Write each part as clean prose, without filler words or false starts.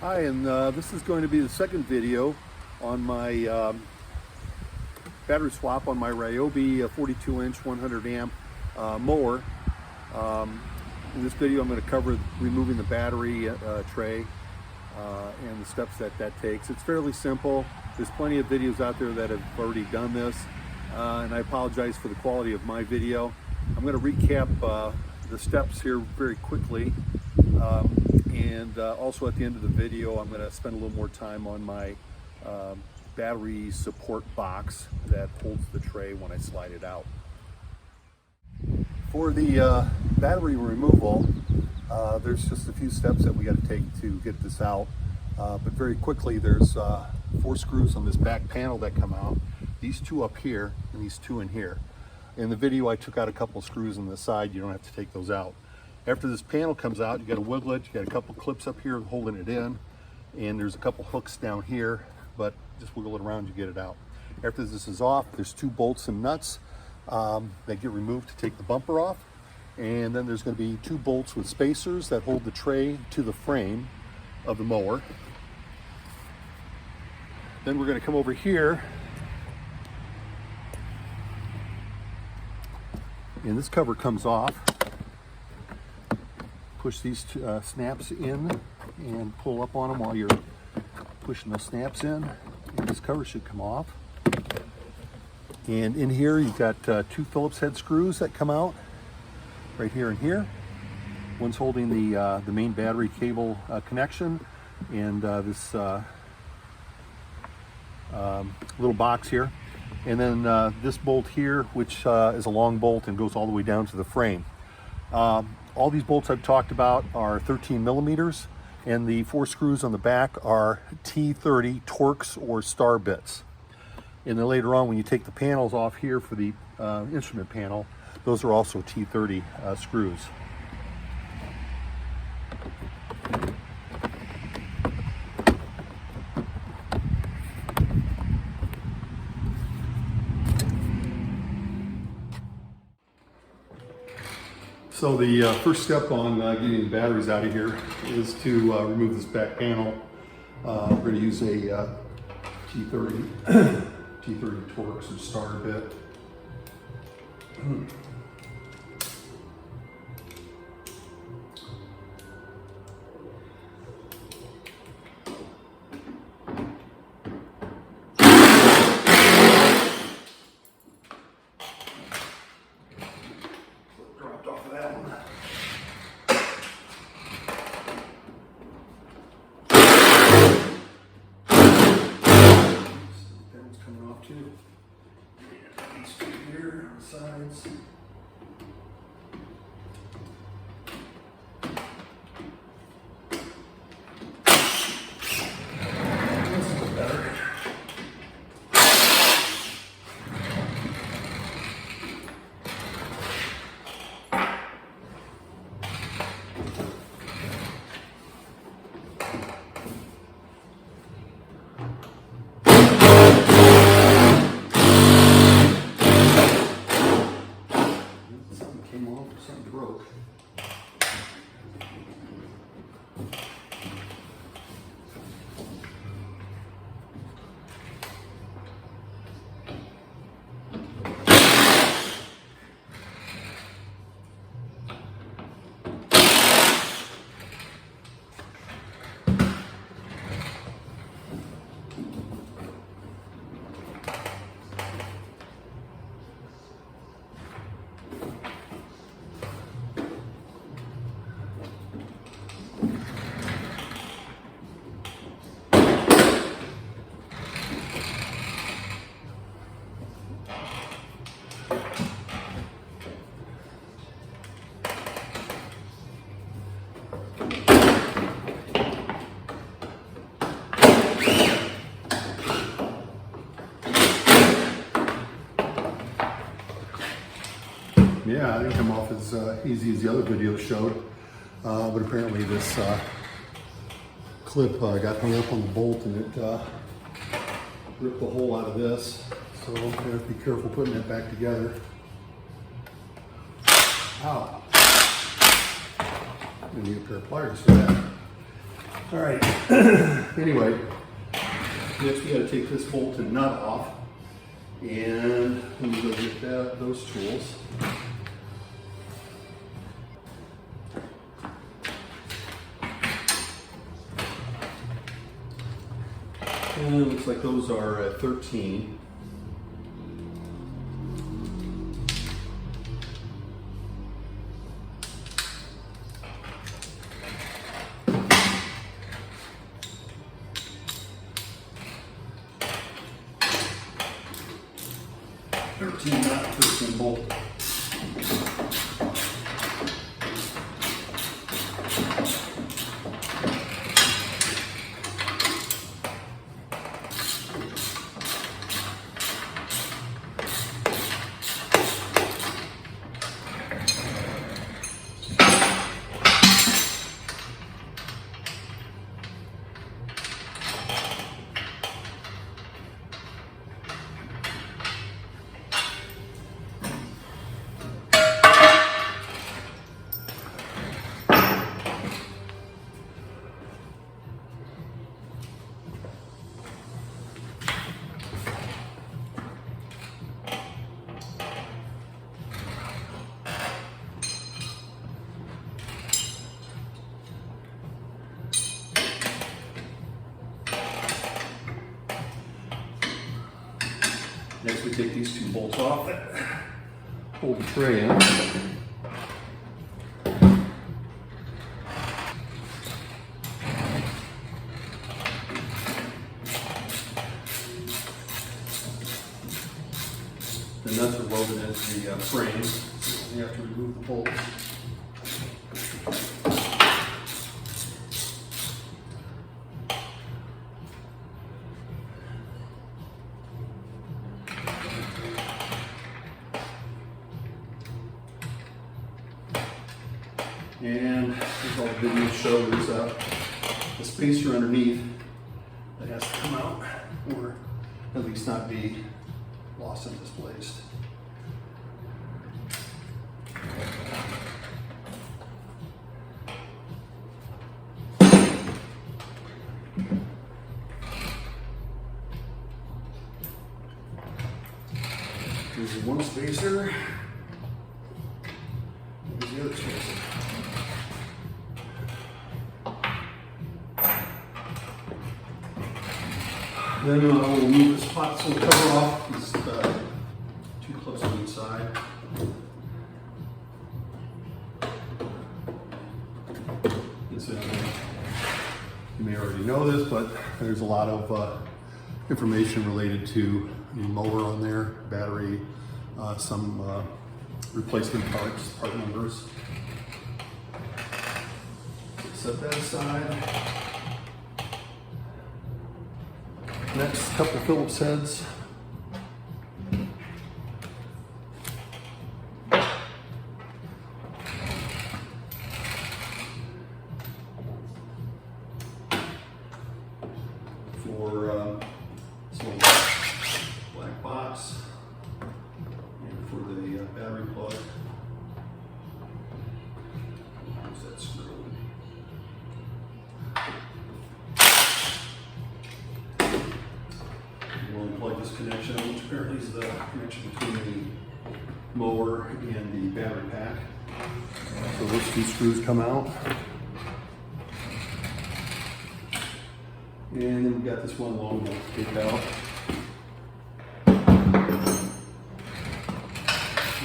Hi, and this is going to be the second video on my battery swap on my Ryobi 42-inch 100 amp mower. In this video I'm going to cover removing the battery tray and the steps that takes. It's fairly simple. There's plenty of videos out there that have already done this, and I apologize for the quality of my video. I'm going to recap the steps here very quickly. And also at the end of the video, I'm going to spend a little more time on my battery support box that holds the tray when I slide it out. For the battery removal, there's just a few steps that we got to take to get this out. But very quickly, there's 4 screws on this back panel that come out. These 2 up here and these 2 in here. In the video, I took out a couple of screws on the side. You don't have to take those out. After this panel comes out, you got to wiggle it. You got a couple clips up here holding it in, and there's a couple hooks down here, but just wiggle it around, you get it out. After this is off, there's 2 bolts and nuts that get removed to take the bumper off, and then there's going to be 2 bolts with spacers that hold the tray to the frame of the mower. Then we're going to come over here, and this cover comes off. Push these snaps in and pull up on them while you're pushing the snaps in, and this cover should come off. And in here you've got 2 Phillips head screws that come out right here and here. One's holding the main battery cable connection, and this little box here, and then this bolt here, which is a long bolt and goes all the way down to the frame. All these bolts I've talked about are 13 millimeters, and the 4 screws on the back are T30 Torx or star bits. And then later on, when you take the panels off here for the instrument panel, those are also T30 screws. So the first step on getting the batteries out of here is to remove this back panel. We're going to use a T30 Torx or star bit. Coming off too. These 2 here on the sides. This is better. Something broke. Yeah, I didn't come off as easy as the other video showed, but apparently this clip got hung up on the bolt and it ripped the hole out of this. So I'm gonna have to be careful putting that back together. Ow. I need a pair of pliers for that. All right, anyway, next we got to take this bolt and nut off, and let me go get those tools. And it looks like those are 13. Not 13 bolt. Next, we take these two bolts off that hold the tray in. The nuts are welded into the frame, so you have to remove the bolts. And as all the videos show, there's a spacer underneath that has to come out, or at least not be lost and displaced. Here's the one spacer. Here's the other spacer. Then we'll move this pot so cover off. It's too close to each side. You may already know this, but there's a lot of information related to the mower on there, battery, some replacement parts, part numbers. Set that aside. Next, couple Phillips heads. For some black box and for the battery plug. Use that screw. We'll unplug this connection, which apparently is the connection between the mower and the battery pack. So those two screws come out. And then we've got this one long one to take out.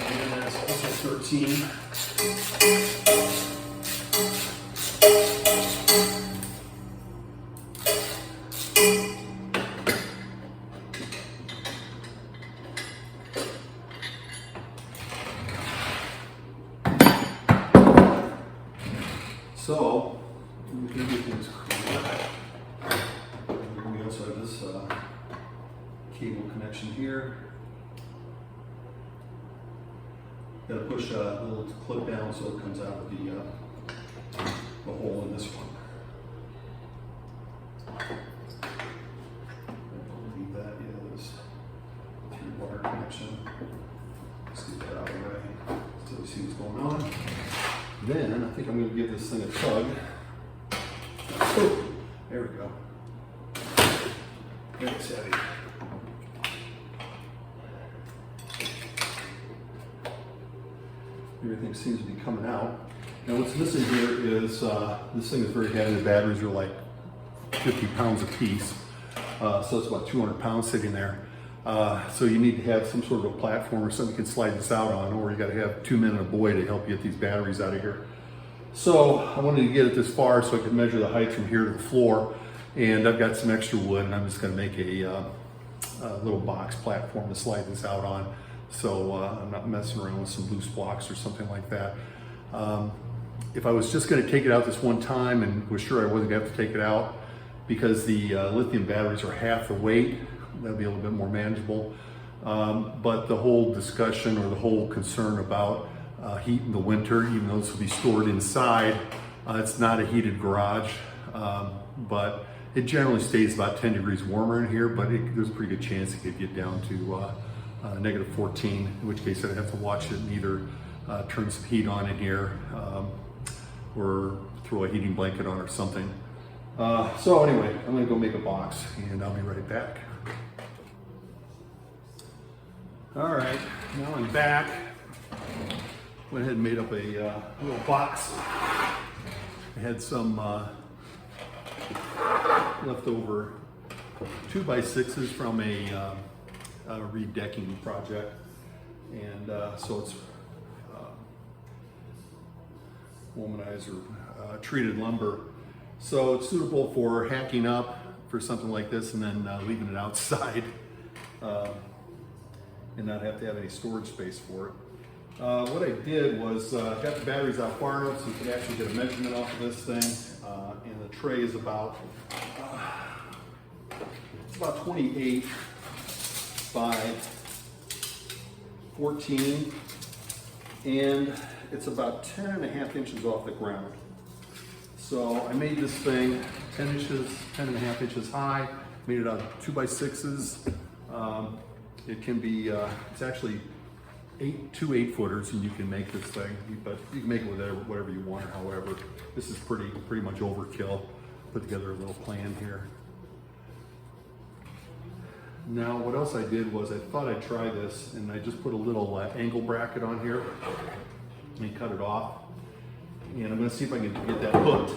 And that's also 13. So, we can get things correct. We also have this cable connection here. Got to push a little clip down so it comes out of the hole in this one. I believe that is a 3-wire connection. Let's get that out of the way so we see what's going on. Then I think I'm going to give this thing a tug. Oh. There we go. It's heavy. Everything seems to be coming out. Now what's missing here is, this thing is very heavy. The batteries are like 50 pounds a piece. So it's about 200 pounds sitting there. So you need to have some sort of a platform or something you can slide this out on, or you got to have 2 men and a boy to help you get these batteries out of here. So I wanted to get it this far so I could measure the height from here to the floor. And I've got some extra wood, and I'm just going to make a little box platform to slide this out on. So I'm not messing around with some loose blocks or something like that. If I was just going to take it out this one time and was sure I wasn't going to have to take it out, because the lithium batteries are half the weight, that'd be a little bit more manageable. But the whole discussion or the whole concern about heat in the winter, even though this will be stored inside, it's not a heated garage, but it generally stays about 10 degrees warmer in here, but there's a pretty good chance it could get down to negative 14, in which case I'd have to watch it and either turn some heat on in here or throw a heating blanket on or something. So anyway, I'm gonna go make a box and I'll be right back. All right, now I'm back. Went ahead and made up a little box. I had some leftover 2x6s from a redecking project, and so it's womanized or treated lumber. So it's suitable for hacking up for something like this and then leaving it outside and not have to have any storage space for it. What I did was got the batteries out far enough so you can actually get a measurement off of this thing. And the tray is about, it's about 28 by 14, and it's about 10.5 inches off the ground. So I made this thing 10.5 inches high, made it out of 2x6s. It can be, it's actually two 8-footers, and you can make this thing, but you can make it with whatever you want or however. This is pretty much overkill. Put together a little plan here. Now what else I did was I thought I'd try this, and I just put a little angle bracket on here and cut it off. And I'm going to see if I can get that hooked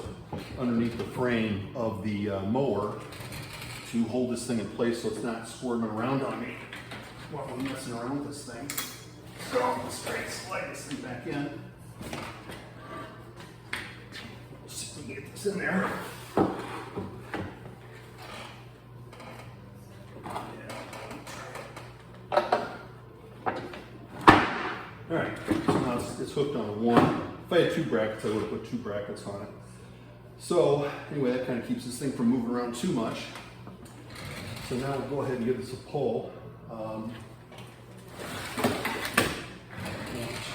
underneath the frame of the mower to hold this thing in place so it's not squirming around on me while I'm messing around with this thing. So I'm going to slide this thing back in. See if we can get this in there. All right, so now it's hooked on one. If I had 2 brackets, I would have put 2 brackets on it. So anyway, that kind of keeps this thing from moving around too much. So now we'll go ahead and give this a pull.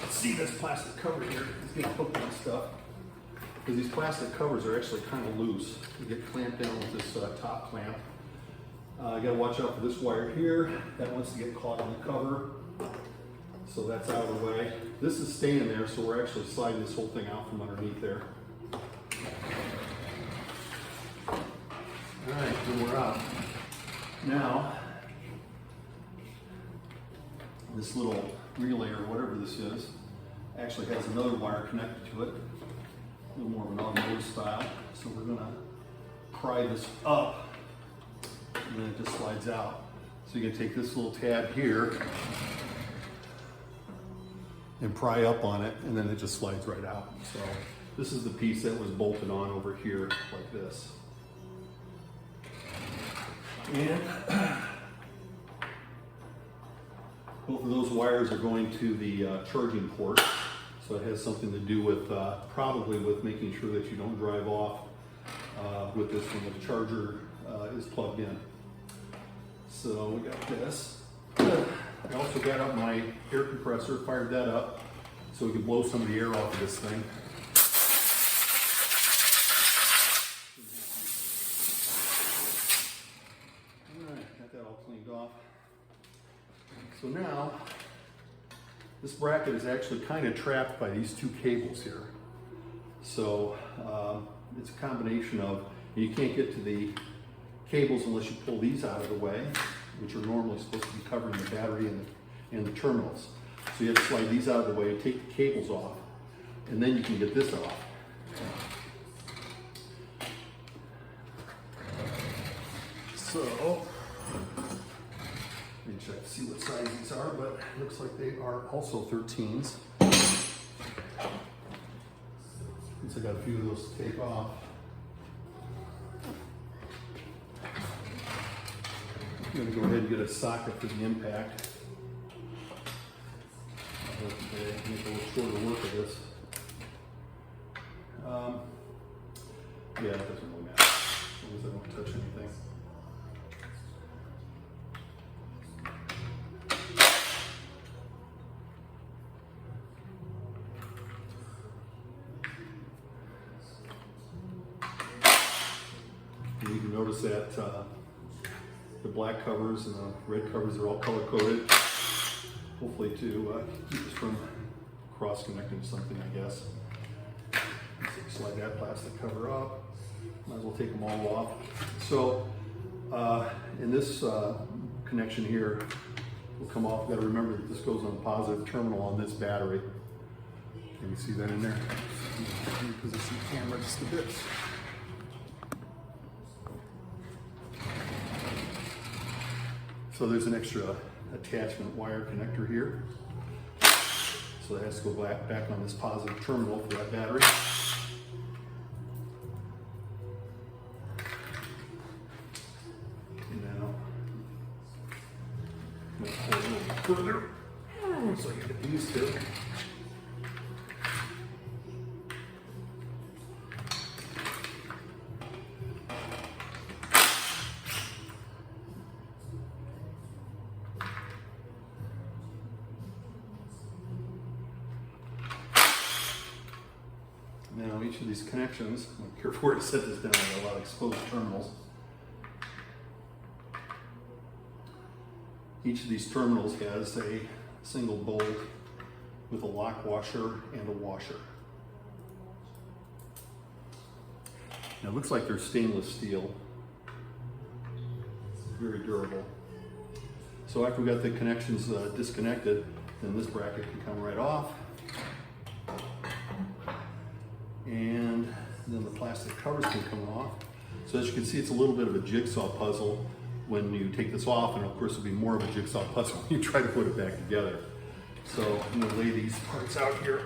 See this plastic cover here is getting hooked on stuff, because these plastic covers are actually kind of loose. You get clamped down with this top clamp. You got to watch out for this wire here. That wants to get caught in the cover. So that's out of the way. This is staying there, so we're actually sliding this whole thing out from underneath there. All right, so we're out. Now, this little relay or whatever this is actually has another wire connected to it, a little more of an automotive style. So we're going to pry this up, and then it just slides out. So you can take this little tab here and pry up on it, and then it just slides right out. So this is the piece that was bolted on over here like this. And both of those wires are going to the charging port. So it has something to do with probably with making sure that you don't drive off with this when the charger is plugged in. So we got this. I also got up my air compressor, fired that up so we can blow some of the air off of this thing. All right, got that all cleaned off. So now, this bracket is actually kind of trapped by these 2 cables here. So it's a combination of You can't get to the cables unless you pull these out of the way, which are normally supposed to be covering the battery and the terminals. So you have to slide these out of the way, take the cables off, and then you can get this off. So, let me check to see what size these are, but it looks like they are also 13s. Since I got a few of those to take off. I'm going to go ahead and get a socket for the impact. I'll make a little shorter work of this. Yeah, it doesn't really matter, as long as I don't touch anything. And you can notice that the black covers and the red covers are all color coded, hopefully to keep us from cross connecting to something, I guess. So slide that plastic cover up. Might as well take them all off. So in this connection here will come off. You've got to remember that this goes on the positive terminal on this battery. Can you see that in there? Reposition the camera just a bit. So there's an extra attachment wire connector here. So it has to go back on this positive terminal for that battery. And now I'm going to pull a little further so you get these two. Now each of these connections, I'm careful where to set this down, I got a lot of exposed terminals. Each of these terminals has a single bolt with a lock washer and a washer. Now it looks like they're stainless steel, very durable. So after we got the connections disconnected, then this bracket can come right off. And then the plastic covers can come off. So as you can see, it's a little bit of a jigsaw puzzle when you take this off, and of course it'll be more of a jigsaw puzzle when you try to put it back together. So I'm going to lay these parts out here.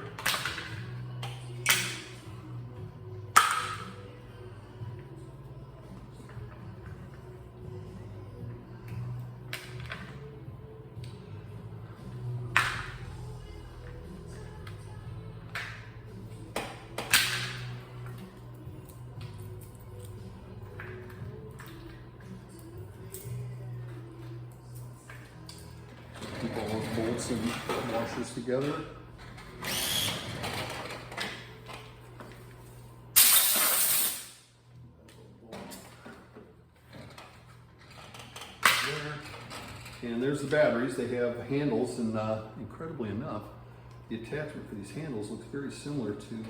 Keep all those bolts and washers together. And there's the batteries. They have handles, and incredibly enough, the attachment for these handles looks very similar to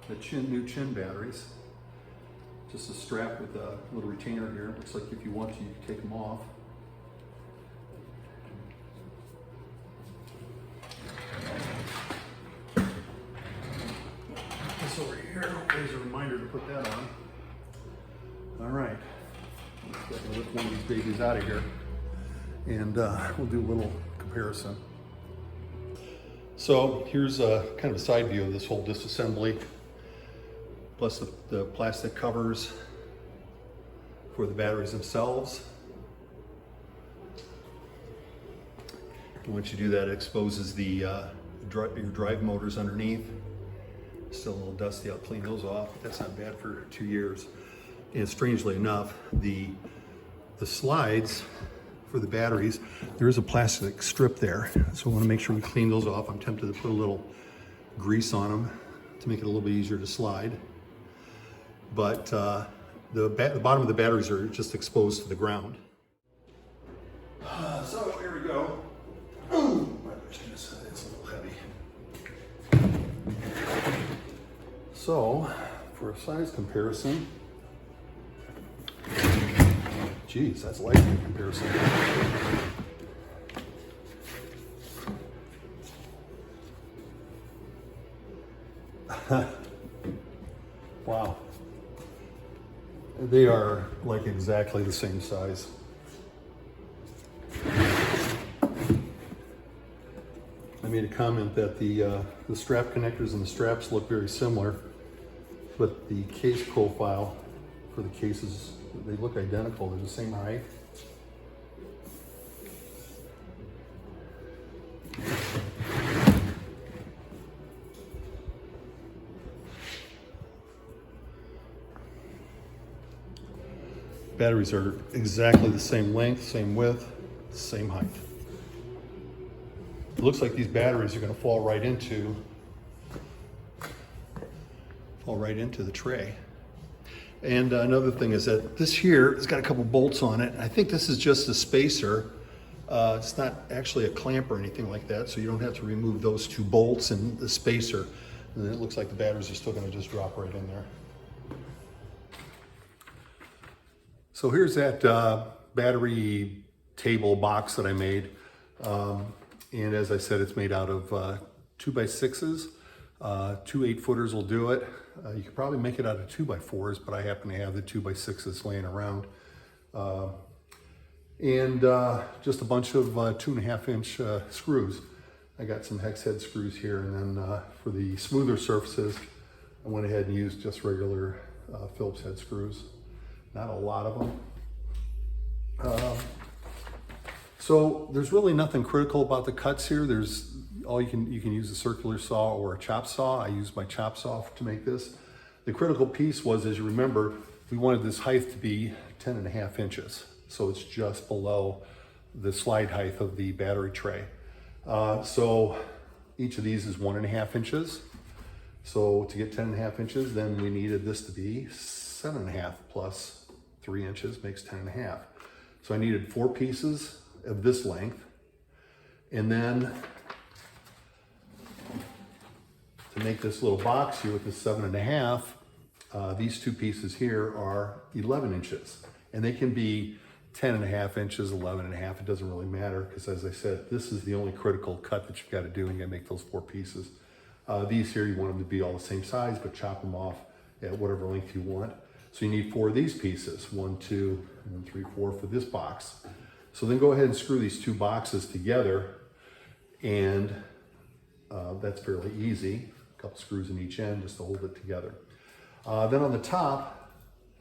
the new Chin batteries. Just a strap with a little retainer here. Looks like if you want to, you can take them off. This over here, there's a reminder to put that on. All right, let's lift one of these babies out of here, and we'll do a little comparison. So here's a kind of a side view of this whole disassembly, plus the plastic covers for the batteries themselves. And once you do that, it exposes your drive motors underneath. Still a little dusty, I'll clean those off, but that's not bad for 2 years. And strangely enough, the slides for the batteries, there is a plastic strip there. So I want to make sure we clean those off. I'm tempted to put a little grease on them to make it a little bit easier to slide. But the bottom of the batteries are just exposed to the ground. So here we go. Ooh, my goodness, it's a little heavy. So for a size comparison, geez, that's light in comparison. Wow. They are like exactly the same size. I made a comment that the strap connectors and the straps look very similar, but the case profile for the cases, they look identical. They're the same height. Batteries are exactly the same length, same width, same height. It looks like these batteries are going to fall right into the tray. And another thing is that this here has got a couple bolts on it. I think this is just a spacer. It's not actually a clamp or anything like that, so you don't have to remove those two bolts and the spacer. And then it looks like the batteries are still going to just drop right in there. So here's that battery table box that I made. And as I said, it's made out of 2x6s. 2 8-footers will do it. You could probably make it out of 2x4s, but I happen to have the 2x6s laying around. And just a bunch of 2.5-inch screws. I got some hex head screws here, and then for the smoother surfaces, I went ahead and used just regular Phillips head screws. Not a lot of them. So there's really nothing critical about the cuts here. There's you can use a circular saw or a chop saw. I used my chop saw to make this. The critical piece was, as you remember, we wanted this height to be 10.5 inches. So it's just below the slide height of the battery tray. So each of these is 1.5 inches. So to get 10.5 inches, then we needed this to be 7.5 plus 3 inches makes 10.5. So I needed 4 pieces of this length. And then to make this little box here with the 7.5, these 2 pieces here are 11 inches. And they can be 10.5 inches, 11.5, it doesn't really matter, because as I said, this is the only critical cut that you've got to do, and you got to make those 4 pieces. These here, you want them to be all the same size, but chop them off at whatever length you want. So you need 4 of these pieces, 1, 2, and then 3, 4 for this box. So then go ahead and screw these 2 boxes together, and that's fairly easy. A couple screws in each end just to hold it together. Then on the top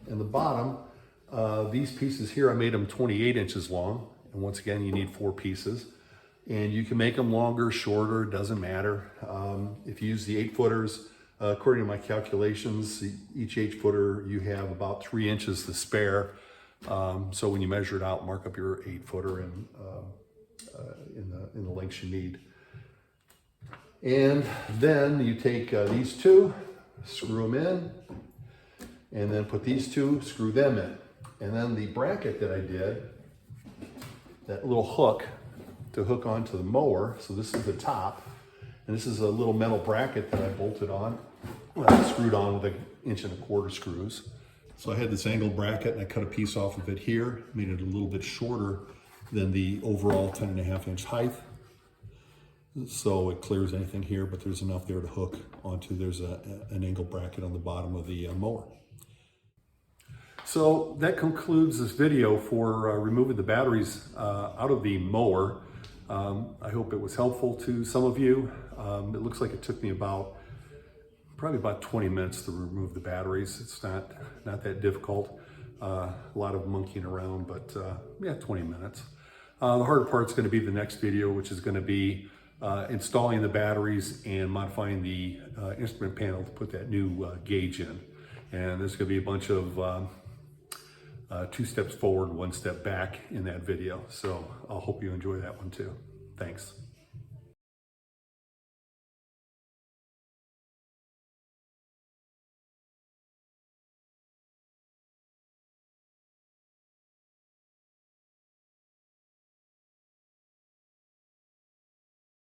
and the bottom, these pieces here, I made them 28 inches long. And once again, you need 4 pieces. And you can make them longer, shorter, doesn't matter. If you use the 8-footers, according to my calculations, each 8-footer, you have about 3 inches to spare. So when you measure it out, mark up your 8-footer in the lengths you need. And then you take these 2, screw them in, and then put these 2, screw them in. And then the bracket that I did, that little hook to hook onto the mower, so this is the top, and this is a little metal bracket that I bolted on, screwed on with 1.25 inch screws. So I had this angled bracket, and I cut a piece off of it here, made it a little bit shorter than the overall 10.5 inch height. So it clears anything here, but there's enough there to hook onto. There's an angle bracket on the bottom of the mower. So that concludes this video for removing the batteries out of the mower. I hope it was helpful to some of you. It looks like it took me probably about 20 minutes to remove the batteries. It's not that difficult. A lot of monkeying around, but yeah, 20 minutes. The hard part's going to be the next video, which is going to be installing the batteries and modifying the instrument panel to put that new gauge in. And there's going to be a bunch of 2 steps forward, 1 step back in that video. So I hope you enjoy that one too. Thanks.